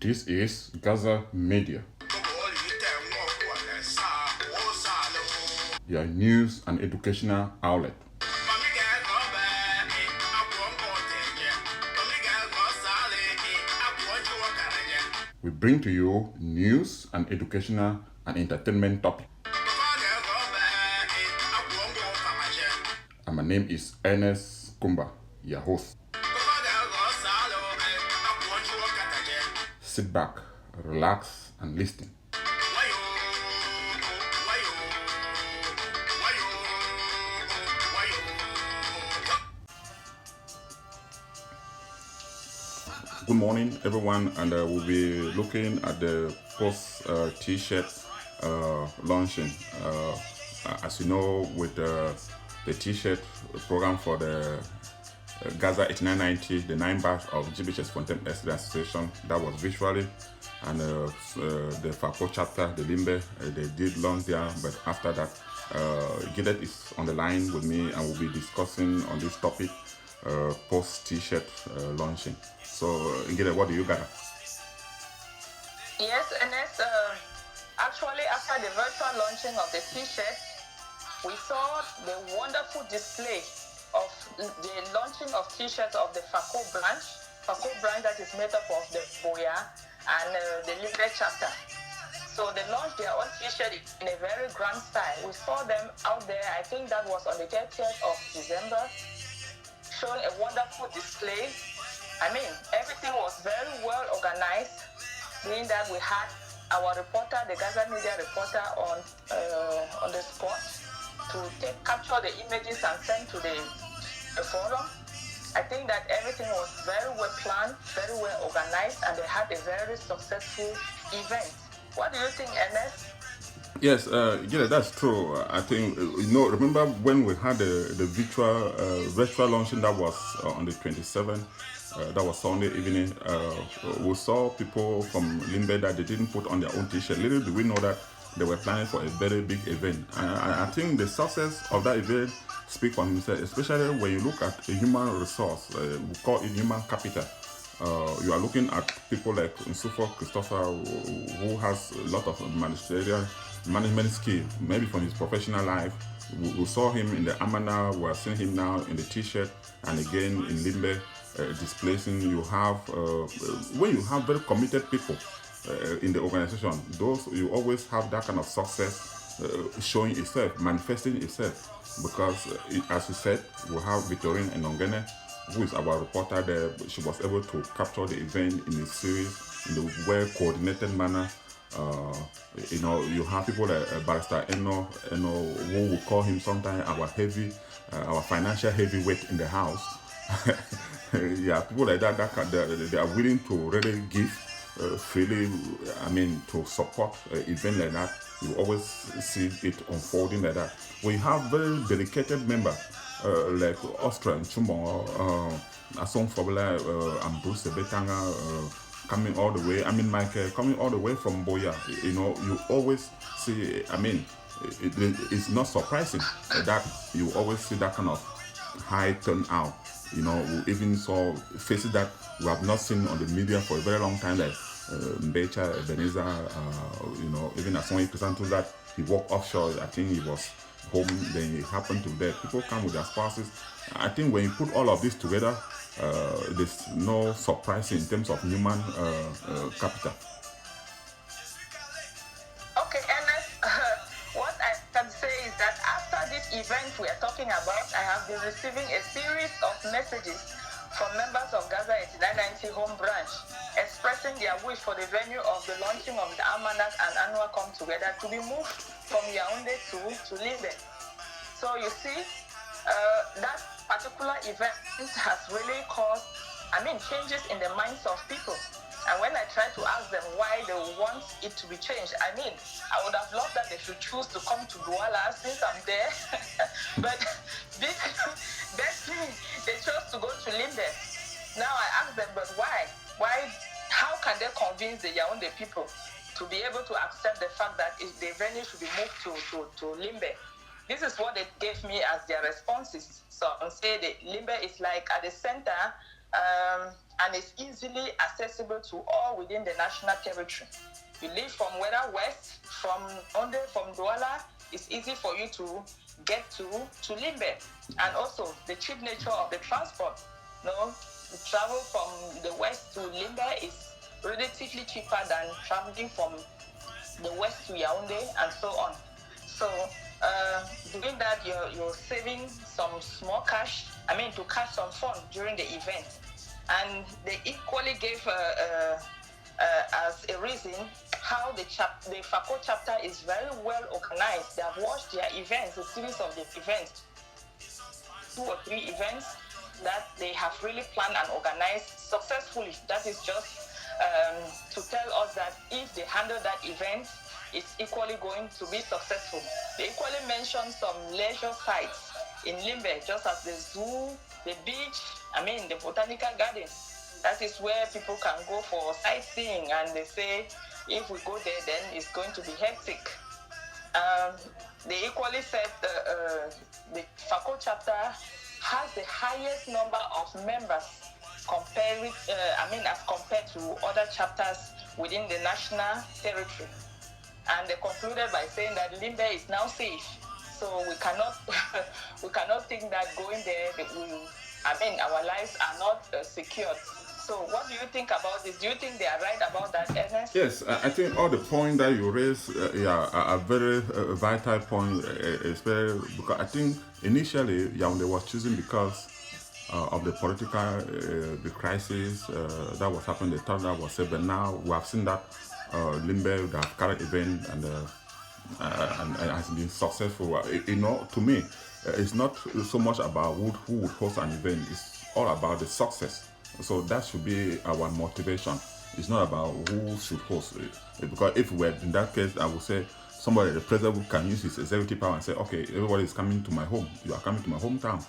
This is GASA Media, your news and educational outlet. We bring to you news and educational and entertainment topics. And my name is Ernest Kumba, your host. Sit back, relax, and listen. Good morning, everyone, and we'll be looking at the post T-shirt launching. As you know, with the T-shirt program for the GASA 8990, the 9 batch of GBHS Fontaine Estate Association, that was virtually, and the FACO chapter, the Limbe, they did launch there, but after that, Gillet is on the line with me, and we'll be discussing on this topic, post T-shirt launching. So, Gillet, what do you got? Yes, Ernest, actually after the virtual launching of the T-shirt, we saw the wonderful display of the launching of T-shirts of the FACO branch that is made up of the Boya and the Limbe chapter. So they launched their own T-shirt in a very grand style. We saw them out there, I think that was on the 30th of December, showing a wonderful display. I mean, everything was very well organized, being that we had our reporter, the GASA media reporter, on the spot to capture the images and send to the forum. I think that everything was very well planned, very well organized, and they had a very successful event. What do you think, Ernest? Yes, yeah, that's true. I think, remember when we had the virtual launching that was on the 27th, that was Sunday evening, we saw people from Limbe that they didn't put on their own T-shirt. Little do we know that they were planning for a very big event. I think the success of that event speaks for himself, especially when you look at a human resource, we call it human capital. You are looking at people like Nsufo Christopher, who has a lot of management skill, maybe from his professional life. We saw him in the almanac, we are seeing him now in the T-shirt, and again in Limbe displacing. You have, when you have very committed people in the organization, those you always have that kind of success showing itself, manifesting itself. Because as you said, we have Victorine Enongene, who is our reporter there. She was able to capture the event in a series in a well-coordinated manner. You have people like Barrister Eno, who will call him sometimes our financial heavyweight in the house. Yeah, people like that they are willing to really give freely. I mean, to support an event like that. You always see it unfolding like that. We have very dedicated members like Austria and Chumbong, Asong Fabula, and Bruce Betanga, coming all the way. I mean, Michael coming all the way from Boya. You always see. I mean, it's not surprising that you always see that kind of high turnout. We even saw faces that we have not seen on the media for a very long time, like Mbecha, Ebenezer, even Asong Ipisantu, that he worked offshore. I think he was home, then it happened to that. People come with their spouses. I think when you put all of this together, there's no surprise in terms of human capital. Okay, Ernest, what I can say is that after this event we are talking about, I have been receiving a series of messages from members of GASA 8990 home branch expressing their wish for the venue of the launching of the almanac and annual come together to be moved from Yaoundé to Limbe. So you see, that particular event has really caused, changes in the minds of people. And when I try to ask them why they want it to be changed, I would have loved that they should choose to come to Douala since I'm there. But they chose to go to Limbe. Now I ask them, but why? How can they convince the Yaoundé people to be able to accept the fact that the venue should be moved to Limbe? This is what they gave me as their responses. So say the Limbe is like at the center and is easily accessible to all within the national territory. You live from whether west, from Onde, from Douala, it's easy for you to get to Limbe. And also the cheap nature of the transport. No, the travel from the west to Limbe is relatively cheaper than traveling from the west to Yaoundé and so on. So doing that, you're saving some small cash, to catch some fun during the event. And they equally gave as a reason how the FACO chapter is very well organized. They have watched their events, a series of the events, 2 or 3 events that they have really planned and organized successfully. That is just to tell us that if they handle that event, it's equally going to be successful. They equally mentioned some leisure sites in Limbe, just as the zoo, the beach, the botanical garden. That is where people can go for sightseeing, and they say if we go there, then it's going to be hectic. They equally said the FACO chapter has the highest number of members as compared to other chapters within the national territory. And they concluded by saying that Limbe is now safe. So we cannot think that going there our lives are not secured. So what do you think about this? Do you think they are right about that, Ernest? Yes, I think all the points that you raised, are very vital points. Because I think initially Yaoundé was chosen because of the political the crisis that was happening. They thought that was it, but now we have seen that Limbe, the current event, and has been successful. To me, it's not so much about who would host an event. It's all about the success. So that should be our motivation. It's not about who should host it. Because if we're in that case, I would say somebody, the president, who can use his executive power and say, okay, everybody is coming to my home. You are coming to my hometown.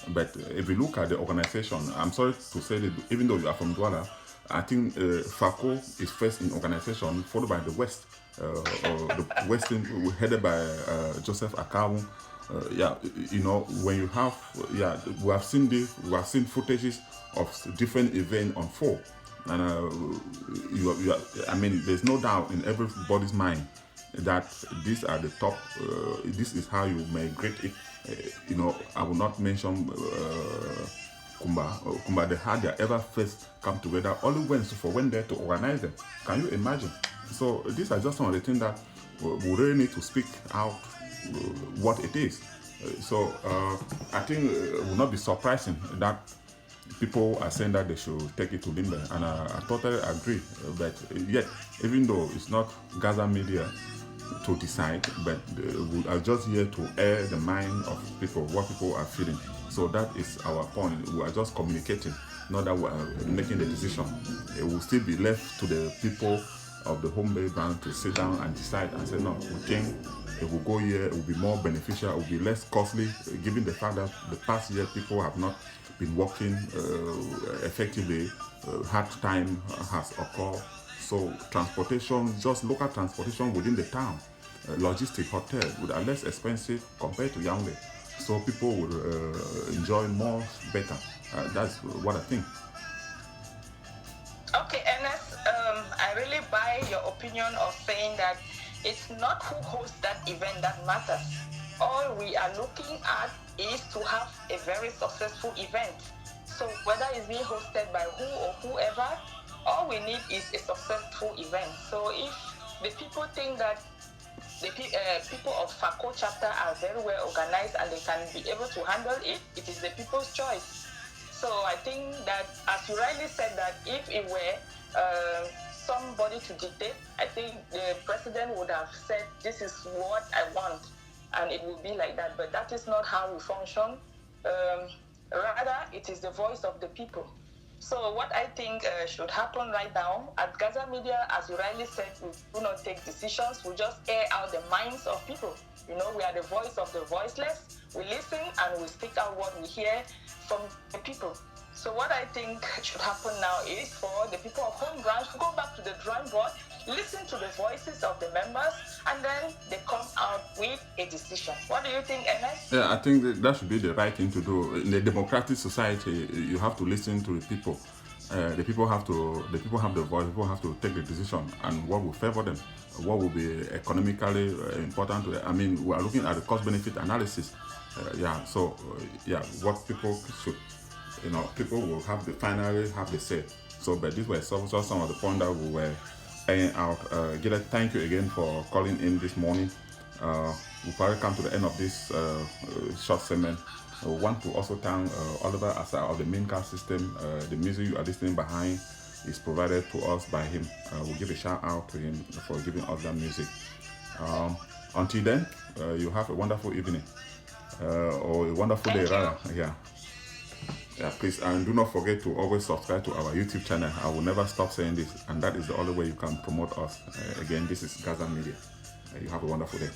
But if you look at the organization, I'm sorry to say that even though you are from Douala, I think FACO is first in organization, followed by the West. The Western, headed by Joseph Akawu. When you have, we have seen footages of different events unfold, and there's no doubt in everybody's mind that these are the top. This is how you may grade it. I will not mention Kumba. They had their ever first come together. Only went there to organize them. Can you imagine? So these are just some of the things that we really need to speak out what it is. So I think it will not be surprising that people are saying that they should take it to Limbe, and I totally agree. But yet, even though it's not GASA media to decide, but we are just here to air the mind of people, what people are feeling. So that is our point. We are just communicating, not that we are making the decision. It will still be left to the people of the home-based brand to sit down and decide and say, no, we think if we go here, it will be more beneficial, it will be less costly, given the fact that the past year people have not been working effectively, hard time has occurred. So transportation, just local transportation within the town, logistic hotel would are less expensive compared to Yaoundé. So people will enjoy more better. That's what I think. Okay, Ernest, I really buy your opinion of saying that it's not who hosts that event that matters. All we are looking at is to have a very successful event. So whether it's being hosted by who or whoever, all we need is a successful event. So if the people think that the people of FACO chapter are very well organized and they can be able to handle it, it is the people's choice. So I think that, as you rightly said, that if it were somebody to dictate, I think the president would have said, this is what I want, and it will be like that. But that is not how we function. Rather, it is the voice of the people. So what I think should happen right now at GASA Media, as you rightly said, we do not take decisions. We just air out the minds of people. We are the voice of the voiceless. We listen and we speak out what we hear from the people. So what I think should happen now is for the people of home branch to go back to the drawing board listen to the voices of the members, and then they come out with a decision. What do you think, Ernest? Yeah, I think that should be the right thing to do. In a democratic society, you have to listen to the people. The people have the voice. People have to take the decision, and what will favor them, what will be economically important to them. I mean, we are looking at the cost-benefit analysis. What people should, people will finally have the say. So, but these were some of the points that we were laying out. Gila, thank you again for calling in this morning. We'll probably come to the end of this short segment. We want to also thank Oliver Asa of the main cast system. The music you are listening behind is provided to us by him. We'll give a shout out to him for giving us that music. Until then, you have a wonderful evening or a wonderful day, rather. Yeah, please, and do not forget to always subscribe to our YouTube channel. I will never stop saying this, and that is the only way you can promote us. Again, this is GASA Media. You have a wonderful day.